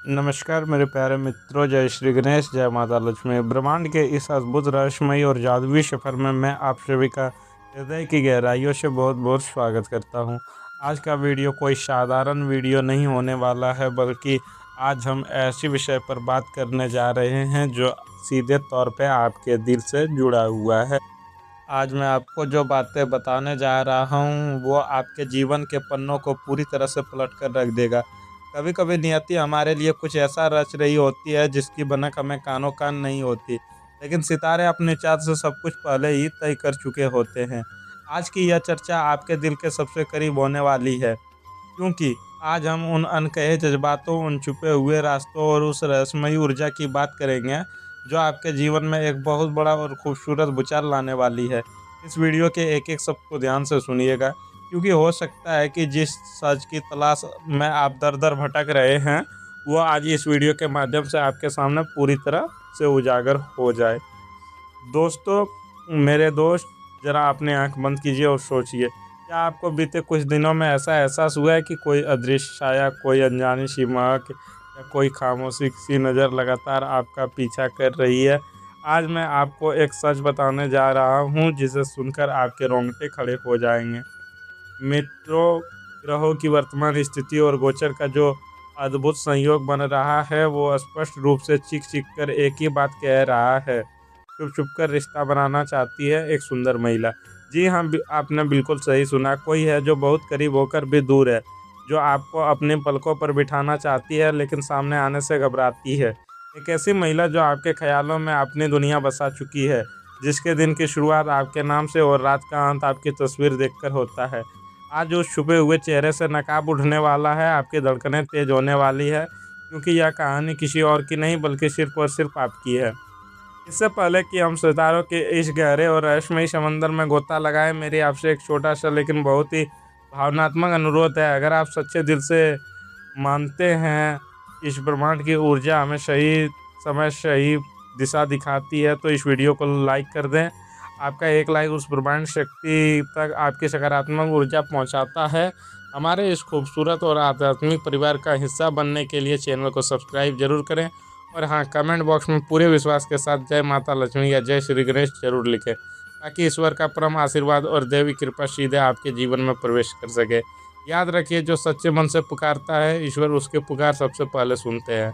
नमस्कार मेरे प्यारे मित्रों, जय श्री गणेश, जय माता लक्ष्मी। ब्रह्मांड के इस अद्भुत रहस्यमयी और जादुई सफ़र में मैं आप सभी का हृदय की गहराइयों से बहुत बहुत स्वागत करता हूं। आज का वीडियो कोई साधारण वीडियो नहीं होने वाला है, बल्कि आज हम ऐसे विषय पर बात करने जा रहे हैं जो सीधे तौर पे आपके दिल से जुड़ा हुआ है। आज मैं आपको जो बातें बताने जा रहा हूँ वो आपके जीवन के पन्नों को पूरी तरह से पलट कर रख देगा। कभी कभी नियति हमारे लिए कुछ ऐसा रच रही होती है जिसकी भनक हमें कानों कान नहीं होती, लेकिन सितारे अपने चाँद से सब कुछ पहले ही तय कर चुके होते हैं। आज की यह चर्चा आपके दिल के सबसे करीब होने वाली है, क्योंकि आज हम उन अनकहे जज्बातों, उन छुपे हुए रास्तों और उस रहस्यमयी ऊर्जा की बात करेंगे जो आपके जीवन में एक बहुत बड़ा और खूबसूरत भूचाल लाने वाली है। इस वीडियो के एक एक शब्द को ध्यान से सुनिएगा, क्योंकि हो सकता है कि जिस सच की तलाश में आप दर दर भटक रहे हैं वो आज इस वीडियो के माध्यम से आपके सामने पूरी तरह से उजागर हो जाए। दोस्तों, मेरे दोस्त, ज़रा अपनी आंख बंद कीजिए और सोचिए, क्या आपको बीते कुछ दिनों में ऐसा एहसास हुआ है कि कोई अदृश्य छाया, कोई अनजानी सी महक या कोई खामोशी सी नज़र लगातार आपका पीछा कर रही है? आज मैं आपको एक सच बताने जा रहा हूँ जिसे सुनकर आपके रोंगटे खड़े हो जाएंगे। मित्रों, ग्रहों की वर्तमान स्थिति और गोचर का जो अद्भुत संयोग बन रहा है वो स्पष्ट रूप से चीख चीख कर एक ही बात कह रहा है। छुप छुप कर रिश्ता बनाना चाहती है एक सुंदर महिला। जी हाँ, आपने बिल्कुल सही सुना। कोई है जो बहुत करीब होकर भी दूर है, जो आपको अपने पलकों पर बिठाना चाहती है लेकिन सामने आने से घबराती है। एक ऐसी महिला जो आपके ख्यालों में अपनी दुनिया बसा चुकी है, जिसके दिन की शुरुआत आपके नाम से और रात का अंत आपकी तस्वीर देखकर होता है। आज उस छुपे हुए चेहरे से नकाब उठने वाला है, आपकी धड़कनें तेज होने वाली है, क्योंकि यह कहानी किसी और की नहीं बल्कि सिर्फ और सिर्फ आपकी है। इससे पहले कि हम सितारों के इस गहरे और रहस्यमयी समंदर में गोता लगाएं, मेरी आपसे एक छोटा सा लेकिन बहुत ही भावनात्मक अनुरोध है। अगर आप सच्चे दिल से मानते हैं इस ब्रह्मांड की ऊर्जा हमें सही समय सही दिशा दिखाती है, तो इस वीडियो को लाइक कर दें। आपका एक लाइक उस ब्रह्मांड शक्ति तक आपकी सकारात्मक ऊर्जा पहुंचाता है। हमारे इस खूबसूरत और आध्यात्मिक परिवार का हिस्सा बनने के लिए चैनल को सब्सक्राइब जरूर करें, और हाँ, कमेंट बॉक्स में पूरे विश्वास के साथ जय माता लक्ष्मी या जय श्री गणेश जरूर लिखें, ताकि ईश्वर का परम आशीर्वाद और देवी कृपा सीधे आपके जीवन में प्रवेश कर सके। याद रखिए, जो सच्चे मन से पुकारता है ईश्वर उसके पुकार सबसे पहले सुनते हैं।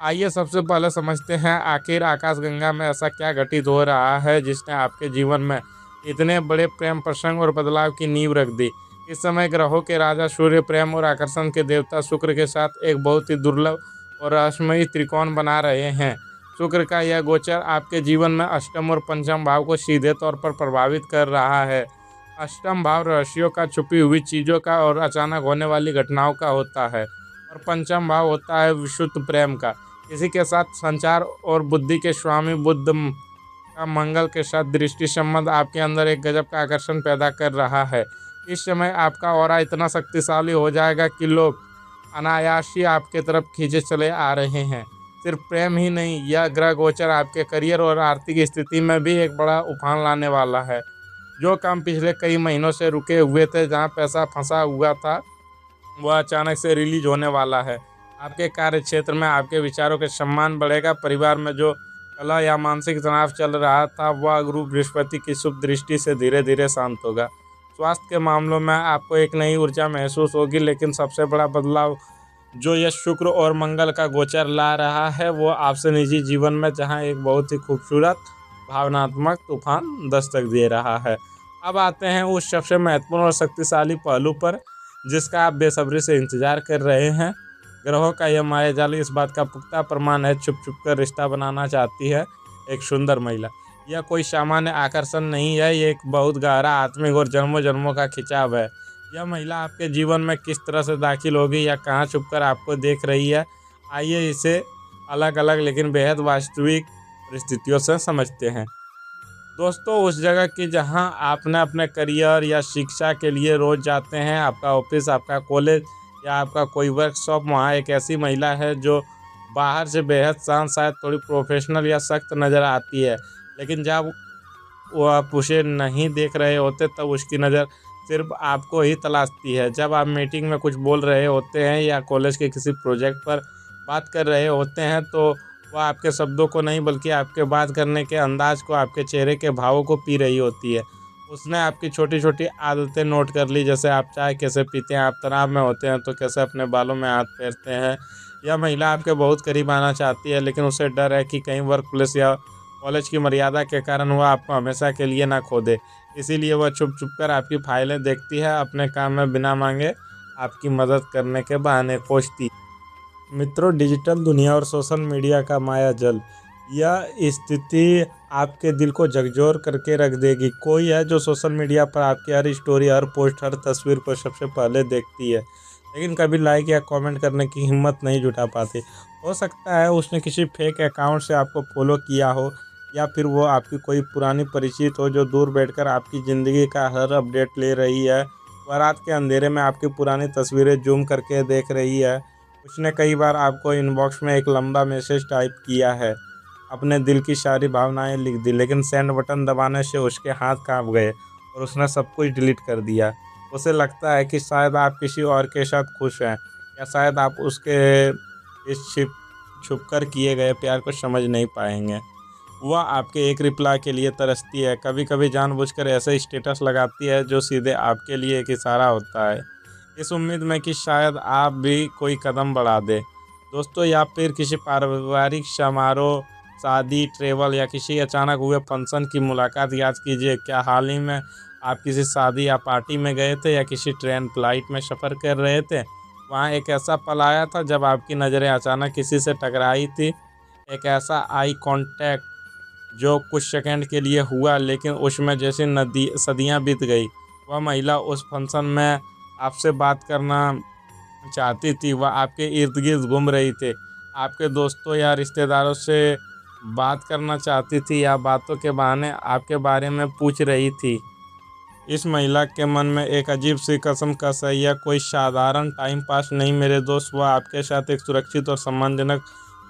आइए सबसे पहले समझते हैं आखिर आकाशगंगा में ऐसा क्या घटित हो रहा है जिसने आपके जीवन में इतने बड़े प्रेम प्रसंग और बदलाव की नींव रख दी। इस समय ग्रहों के राजा सूर्य प्रेम और आकर्षण के देवता शुक्र के साथ एक बहुत ही दुर्लभ और रहस्यमयी त्रिकोण बना रहे हैं। शुक्र का यह गोचर आपके जीवन में अष्टम और पंचम भाव को सीधे तौर पर प्रभावित कर रहा है। अष्टम भाव रहस्यों का, छुपी हुई चीज़ों का और अचानक होने वाली घटनाओं का होता है, और पंचम भाव होता है विशुद्ध प्रेम का, किसी के साथ संचार और बुद्धि के स्वामी बुद्ध का मंगल के साथ दृष्टि संबंध आपके अंदर एक गजब का आकर्षण पैदा कर रहा है। इस समय आपका ऑरा इतना शक्तिशाली हो जाएगा कि लोग अनायास ही आपके तरफ खींचे चले आ रहे हैं। सिर्फ प्रेम ही नहीं, यह ग्रह गोचर आपके करियर और आर्थिक स्थिति में भी एक बड़ा उफान लाने वाला है। जो काम पिछले कई महीनों से रुके हुए थे, जहां पैसा फंसा हुआ था, वह अचानक से रिलीज होने वाला है। आपके कार्य क्षेत्र में आपके विचारों के सम्मान बढ़ेगा। परिवार में जो कलह या मानसिक तनाव चल रहा था, वह गुरु बृहस्पति की शुभ दृष्टि से धीरे धीरे शांत होगा। स्वास्थ्य के मामलों में आपको एक नई ऊर्जा महसूस होगी, लेकिन सबसे बड़ा बदलाव जो यह शुक्र और मंगल का गोचर ला रहा है वो आपसे निजी जीवन में, जहां एक बहुत ही खूबसूरत भावनात्मक तूफान दस्तक दे रहा है। अब आते हैं उस सबसे महत्वपूर्ण और शक्तिशाली पहलू पर जिसका आप बेसब्री से इंतजार कर रहे हैं। ग्रहों का यह मायाजाल इस बात का पुख्ता प्रमाण है, छुप छुप कर रिश्ता बनाना चाहती है एक सुंदर महिला। यह कोई सामान्य आकर्षण नहीं है, ये एक बहुत गहरा आत्मिक और जन्मों जन्मों का खिंचाव है। यह महिला आपके जीवन में किस तरह से दाखिल होगी या कहाँ छुपकर आपको देख रही है, आइए इसे अलग अलग लेकिन बेहद वास्तविक परिस्थितियों से समझते हैं। दोस्तों, उस जगह की जहां आपने अपने करियर या शिक्षा के लिए रोज जाते हैं, आपका ऑफिस, आपका कॉलेज या आपका कोई वर्कशॉप, वहाँ एक ऐसी महिला है जो बाहर से बेहद शांत, शायद थोड़ी प्रोफेशनल या सख्त नज़र आती है, लेकिन जब वो आप उसे नहीं देख रहे होते तब उसकी नज़र सिर्फ आपको ही तलाशती है। जब आप मीटिंग में कुछ बोल रहे होते हैं या कॉलेज के किसी प्रोजेक्ट पर बात कर रहे होते हैं तो वह आपके शब्दों को नहीं बल्कि आपके बात करने के अंदाज को, आपके चेहरे के भावों को पी रही होती है। उसने आपकी छोटी छोटी आदतें नोट कर ली, जैसे आप चाय कैसे पीते हैं, आप तनाव में होते हैं तो कैसे अपने बालों में हाथ फेरते हैं। यह महिला आपके बहुत करीब आना चाहती है, लेकिन उसे डर है कि कहीं वर्क प्लेस या कॉलेज की मर्यादा के कारण वह आपको हमेशा के लिए ना खो दे। इसीलिए वह छुप छुप कर आपकी फाइलें देखती है, अपने काम में बिना मांगे आपकी मदद करने के बहाने खोजती। मित्रों, डिजिटल दुनिया और सोशल मीडिया का माया जल, यह स्थिति आपके दिल को झकझोर करके रख देगी। कोई है जो सोशल मीडिया पर आपकी हर स्टोरी, हर पोस्ट, हर तस्वीर को सबसे पहले देखती है, लेकिन कभी लाइक या कमेंट करने की हिम्मत नहीं जुटा पाती। हो सकता है उसने किसी फेक अकाउंट से आपको फॉलो किया हो, या फिर वो आपकी कोई पुरानी परिचित हो जो दूर बैठकर आपकी ज़िंदगी का हर अपडेट ले रही है। वह रात के अंधेरे में आपकी पुरानी तस्वीरें जूम करके देख रही है। उसने कई बार आपको इनबॉक्स में एक लंबा मैसेज टाइप किया है, अपने दिल की सारी भावनाएं लिख दी, लेकिन सेंड बटन दबाने से उसके हाथ कांप गए और उसने सब कुछ डिलीट कर दिया। उसे लगता है कि शायद आप किसी और के साथ खुश हैं, या शायद आप उसके इस छुप कर किए गए प्यार को समझ नहीं पाएंगे। वह आपके एक रिप्लाई के लिए तरसती है, कभी कभी जानबूझकर ऐसे स्टेटस लगाती है जो सीधे आपके लिए एक इशारा होता है, इस उम्मीद में कि शायद आप भी कोई कदम बढ़ा दें। दोस्तों, या फिर किसी पारिवारिक समारोह, शादी, ट्रेवल या किसी अचानक हुए फंक्शन की मुलाकात याद कीजिए। क्या हाल ही में आप किसी शादी या पार्टी में गए थे, या किसी ट्रेन फ्लाइट में सफ़र कर रहे थे? वहाँ एक ऐसा पल आया था जब आपकी नज़रें अचानक किसी से टकराई थी, एक ऐसा आई कांटेक्ट जो कुछ सेकंड के लिए हुआ, लेकिन उसमें जैसे नदी सदियां बीत गई। वह महिला उस फंक्शन में आपसे बात करना चाहती थी, वह आपके इर्द गिर्द घूम रही थी, आपके दोस्तों या रिश्तेदारों से बात करना चाहती थी, या बातों के बहाने आपके बारे में पूछ रही थी। इस महिला के मन में एक अजीब सी कसम कस है, यह कोई साधारण टाइम पास नहीं मेरे दोस्त, वह आपके साथ एक सुरक्षित और सम्मानजनक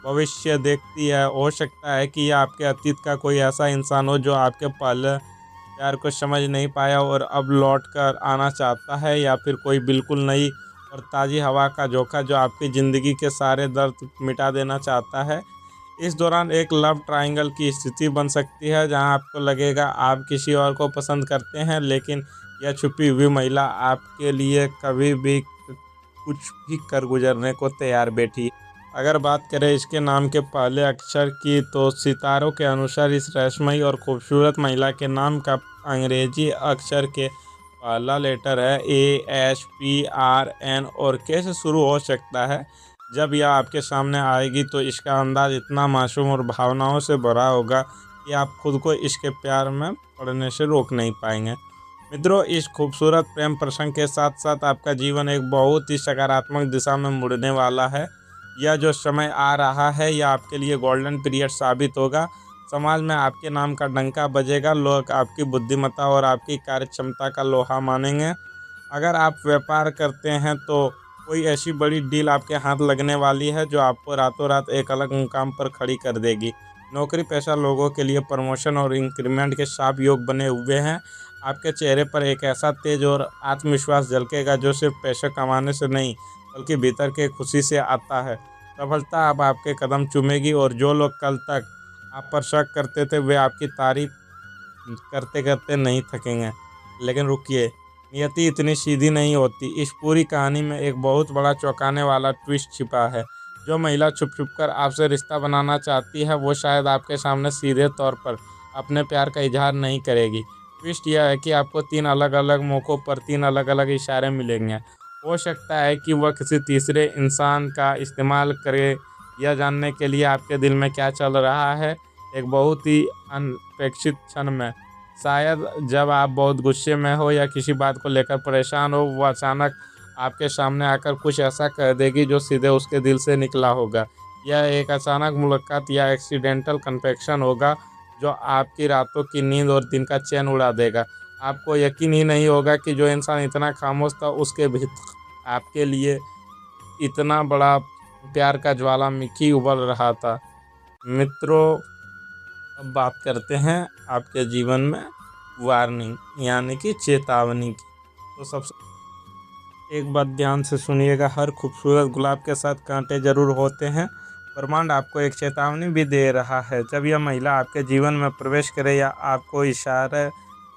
भविष्य देखती है। हो सकता है कि यह आपके अतीत का कोई ऐसा इंसान हो जो आपके पहले प्यार को समझ नहीं पाया और अब लौट कर आना चाहता है, या फिर कोई बिल्कुल नई और ताज़ी हवा का झोंका जो आपकी ज़िंदगी के सारे दर्द मिटा देना चाहता है। इस दौरान एक लव ट्रायंगल की स्थिति बन सकती है, जहां आपको लगेगा आप किसी और को पसंद करते हैं, लेकिन यह छुपी हुई महिला आपके लिए कभी भी कुछ भी कर गुजरने को तैयार बैठी। अगर बात करें इसके नाम के पहले अक्षर की, तो सितारों के अनुसार इस रहस्यमयी और खूबसूरत महिला के नाम का अंग्रेजी अक्षर के पहला लेटर है ASPRN और के से शुरू हो सकता है। जब यह आपके सामने आएगी तो इसका अंदाज इतना मासूम और भावनाओं से भरा होगा कि आप खुद को इसके प्यार में पड़ने से रोक नहीं पाएंगे। मित्रों, इस खूबसूरत प्रेम प्रसंग के साथ साथ आपका जीवन एक बहुत ही सकारात्मक दिशा में मुड़ने वाला है। यह जो समय आ रहा है यह आपके लिए गोल्डन पीरियड साबित होगा। समाज में आपके नाम का डंका बजेगा, लोग आपकी बुद्धिमत्ता और आपकी कार्यक्षमता का लोहा मानेंगे। अगर आप व्यापार करते हैं तो कोई ऐसी बड़ी डील आपके हाथ लगने वाली है जो आपको रातों रात एक अलग मुकाम पर खड़ी कर देगी। नौकरी पेशा लोगों के लिए प्रमोशन और इंक्रीमेंट के साफ योग बने हुए हैं। आपके चेहरे पर एक ऐसा तेज और आत्मविश्वास झलकेगा जो सिर्फ पैसे कमाने से नहीं बल्कि भीतर के खुशी से आता है। सफलता अब आपके कदम चूमेगी, और जो लोग कल तक आप पर शक करते थे वे आपकी तारीफ करते करते नहीं थकेंगे। लेकिन रुकिए, नियति इतनी सीधी नहीं होती। इस पूरी कहानी में एक बहुत बड़ा चौंकाने वाला ट्विस्ट छिपा है। जो महिला छुप छुप कर आपसे रिश्ता बनाना चाहती है वो शायद आपके सामने सीधे तौर पर अपने प्यार का इजहार नहीं करेगी। ट्विस्ट यह है कि आपको 3 अलग अलग मौक़ों पर 3 अलग अलग इशारे मिलेंगे। हो सकता है कि वह किसी तीसरे इंसान का इस्तेमाल करे यह जानने के लिए आपके दिल में क्या चल रहा है, एक बहुत ही अनपेक्षित क्षण में। शायद जब आप बहुत गुस्से में हो या किसी बात को लेकर परेशान हो, वो अचानक आपके सामने आकर कुछ ऐसा कह देगी जो सीधे उसके दिल से निकला होगा। यह एक अचानक मुलाकात या एक्सीडेंटल कन्फेक्शन होगा जो आपकी रातों की नींद और दिन का चैन उड़ा देगा। आपको यकीन ही नहीं होगा कि जो इंसान इतना खामोश था उसके भीतर आपके लिए इतना बड़ा प्यार का ज्वालामुखी उबल रहा था। मित्रों, अब बात करते हैं आपके जीवन में वार्निंग यानी कि चेतावनी की। तो सबसे एक बात ध्यान से सुनिएगा, हर खूबसूरत गुलाब के साथ कांटे जरूर होते हैं। ब्रह्मांड आपको एक चेतावनी भी दे रहा है। जब यह महिला आपके जीवन में प्रवेश करे या आपको इशारे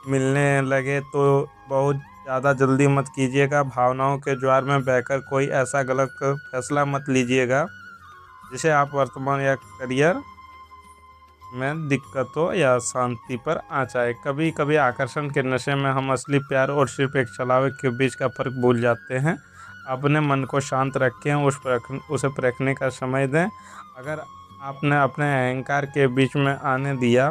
मिलने लगे तो बहुत ज़्यादा जल्दी मत कीजिएगा। भावनाओं के ज्वार में बहकर कोई ऐसा गलत फैसला मत लीजिएगा जिसे आप वर्तमान या करियर में दिक्कतों या शांति पर आ जाए। कभी कभी आकर्षण के नशे में हम असली प्यार और सिर्फ एक छलावे के बीच का फर्क भूल जाते हैं। अपने मन को शांत रखें, उसे परखने का समय दें। अगर आपने अपने अहंकार के बीच में आने दिया,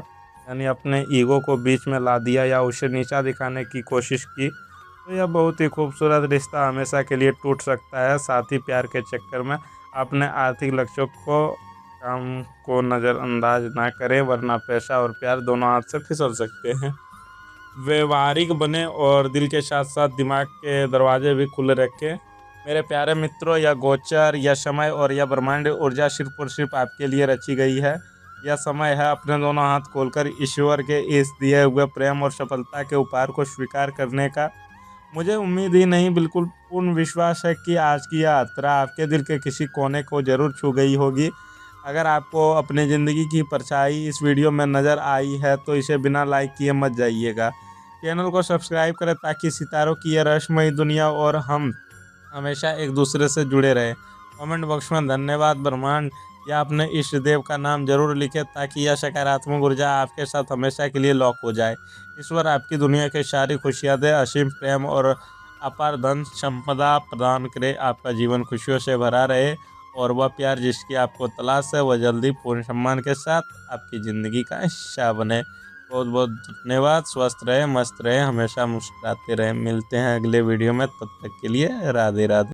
यानी अपने ईगो को बीच में ला दिया या उसे नीचा दिखाने की कोशिश की, तो यह बहुत ही खूबसूरत रिश्ता हमेशा के लिए टूट सकता है। साथ ही प्यार के चक्कर में अपने आर्थिक लक्ष्यों को काम को नज़रअंदाज ना करें, वरना पैसा और प्यार दोनों हाथ से फिसल सकते हैं। व्यवहारिक बने और दिल के साथ साथ दिमाग के दरवाजे भी खुले रखें। मेरे प्यारे मित्रों, यह गोचर, यह समय और यह ब्रह्मांड ऊर्जा सिर्फ और सिर्फ आपके लिए रची गई है। यह समय है अपने दोनों हाथ खोलकर ईश्वर के इस दिए हुए प्रेम और सफलता के उपहार को स्वीकार करने का। मुझे उम्मीद ही नहीं, बिल्कुल पूर्ण विश्वास है कि आज की यह यात्रा आपके दिल के किसी कोने को जरूर छू गई होगी। अगर आपको अपनी ज़िंदगी की परछाई इस वीडियो में नज़र आई है तो इसे बिना लाइक किए मत जाइएगा। चैनल को सब्सक्राइब करें ताकि सितारों की यह रहस्यमयी दुनिया और हम हमेशा एक दूसरे से जुड़े रहें। कमेंट बॉक्स में धन्यवाद ब्रह्मांड या अपने इष्ट देव का नाम जरूर लिखें ताकि यह सकारात्मक ऊर्जा आपके साथ हमेशा के लिए लॉक हो जाए। ईश्वर आपकी दुनिया की सारी खुशियाँ दे, असीम प्रेम और अपार धन संपदा प्रदान करे। आपका जीवन खुशियों से भरा रहे और वह प्यार जिसकी आपको तलाश है वह जल्दी पूर्ण सम्मान के साथ आपकी ज़िंदगी का हिस्सा बने। बहुत बहुत धन्यवाद। स्वस्थ रहे, मस्त रहे, हमेशा मुस्कुराते रहे। मिलते हैं अगले वीडियो में, तब तक के लिए राधे राधे।